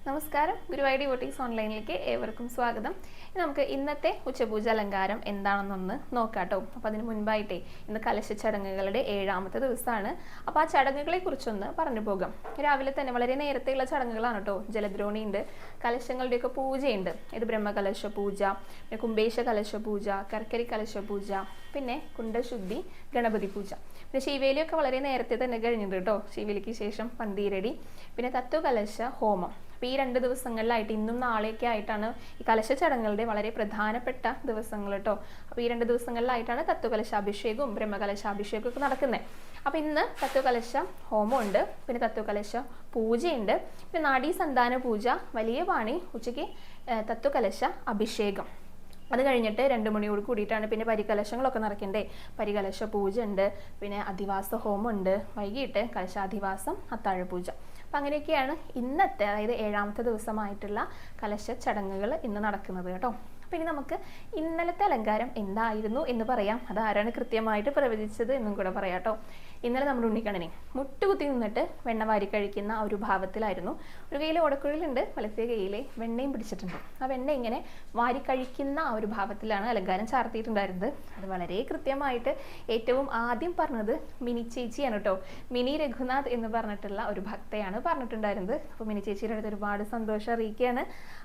നമസ്കാരം, ഗുരുവായൂർ ഡിവോട്ടീസ് ഓൺലൈനിലേക്ക് ഏവർക്കും സ്വാഗതം. നമുക്ക് ഇന്നത്തെ ഉച്ചപൂജ അലങ്കാരം എന്താണെന്നൊന്ന് നോക്കാട്ടോ. അപ്പോൾ അതിന് മുൻപായിട്ടേ ഇന്ന് കലശ ചടങ്ങുകളുടെ 7ാമത്തെ ദിവസമാണ്. അപ്പോൾ ആ ചടങ്ങുകളെ കുറിച്ചൊന്ന് പറഞ്ഞു പോകാം. രാവിലെ തന്നെ വളരെ നേരത്തെയുള്ള ചടങ്ങുകളാണ് കേട്ടോ. ജലദ്രോണിയുണ്ട്, കലശങ്ങളുടെയൊക്കെ പൂജയുണ്ട്. ഇത് ബ്രഹ്മകലശ പൂജ, പിന്നെ കുംഭേശ കലശ പൂജ, കർക്കരി കലശ പൂജ, പിന്നെ കുണ്ടശുദ്ധി, ഗണപതി പൂജ. പിന്നെ ശിവേലിയൊക്കെ വളരെ നേരത്തെ തന്നെ കഴിഞ്ഞിട്ടുണ്ട് കേട്ടോ. ശിവേലിക്ക് ശേഷം പന്തീരടി, പിന്നെ തത്വകലശ ഹോമം. അപ്പോൾ ഈ 2 ദിവസങ്ങളിലായിട്ട് ഇന്നും നാളെയൊക്കെ ആയിട്ടാണ് ഈ കലശ ചടങ്ങുകളുടെ വളരെ പ്രധാനപ്പെട്ട ദിവസങ്ങൾ കേട്ടോ. അപ്പോൾ ഈ 2 ദിവസങ്ങളിലായിട്ടാണ് തത്വകലശാഭിഷേകവും ബ്രഹ്മകലശാഭിഷേകവും ഒക്കെ നടക്കുന്നത്. അപ്പോൾ ഇന്ന് തത്വകലശ ഹോമമുണ്ട്, പിന്നെ തത്വകലശ പൂജയുണ്ട്, പിന്നെ നാഡീസന്താന പൂജ, വലിയ പാണി, ഉച്ചയ്ക്ക് തത്വകലശ അഭിഷേകം. അത് കഴിഞ്ഞിട്ട് 2 മണിയോട് കൂടിയിട്ടാണ് പിന്നെ പരികലശങ്ങളൊക്കെ നടക്കണ്ടേ. പരികലശ പൂജ ഉണ്ട്, പിന്നെ അധിവാസ ഹോമം ഉണ്ട്, വൈകിട്ട് കലശാധിവാസം, അത്താഴ പൂജ. അപ്പം അങ്ങനെയൊക്കെയാണ് ഇന്നത്തെ, അതായത് 7ാമത്തെ ദിവസമായിട്ടുള്ള കലശ ചടങ്ങുകൾ ഇന്ന് നടക്കുന്നത് കേട്ടോ. അപ്പം ഇനി നമുക്ക് ഇന്നലത്തെ അലങ്കാരം എന്തായിരുന്നു എന്ന് പറയാം. അതാരാണ് കൃത്യമായിട്ട് പ്രവചിച്ചത് എന്നും കൂടെ പറയാം കേട്ടോ. ഇന്നലെ നമ്മുടെ ഉണ്ണിക്കണ്ണനെ മുട്ടുകുത്തി നിന്നിട്ട് വെണ്ണ വാരി കഴിക്കുന്ന ആ ഒരു ഭാവത്തിലായിരുന്നു. ഒരു കയ്യിൽ ഓടക്കുഴലുണ്ട്, വലത്തെ കയ്യിൽ വെണ്ണയും പിടിച്ചിട്ടുണ്ട്. ആ വെണ്ണ ഇങ്ങനെ വാരി കഴിക്കുന്ന ആ ഒരു ഭാവത്തിലാണ് അലങ്കാരം ചാർത്തിയിട്ടുണ്ടായിരുന്നത്. അത് വളരെ കൃത്യമായിട്ട് ഏറ്റവും ആദ്യം പറഞ്ഞത് മിനി ചേച്ചിയാണ് കേട്ടോ. മിനി രഘുനാഥ് എന്ന് പറഞ്ഞിട്ടുള്ള ഒരു ഭക്തയാണ് പറഞ്ഞിട്ടുണ്ടായിരുന്നത്. അപ്പോൾ മിനി ചേച്ചിയുടെ അടുത്ത് ഒരുപാട് സന്തോഷം അറിയിക്കുകയാണ്.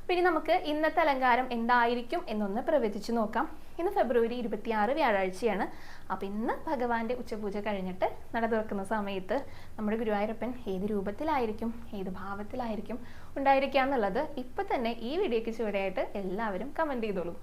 പിന്നെ നമുക്ക് ഇന്നത്തെ അലങ്കാരം എന്തായിരിക്കും എന്നൊന്ന് പ്രവചിച്ചു നോക്കാം. ഇന്ന് ഫെബ്രുവരി 26 വ്യാഴാഴ്ചയാണ്. അപ്പം ഇന്ന് ഭഗവാന്റെ ഉച്ചപൂജ കഴിഞ്ഞിട്ട് നട തുറക്കുന്ന സമയത്ത് നമ്മുടെ ഗുരുവായൂരപ്പൻ ഏത് രൂപത്തിലായിരിക്കും, ഏത് ഭാവത്തിലായിരിക്കും ഉണ്ടായിരിക്കുക എന്നുള്ളത് ഇപ്പം തന്നെ ഈ വീഡിയോയ്ക്ക് ചുവടെയായിട്ട് എല്ലാവരും കമൻറ്റ് ചെയ്തോളൂ.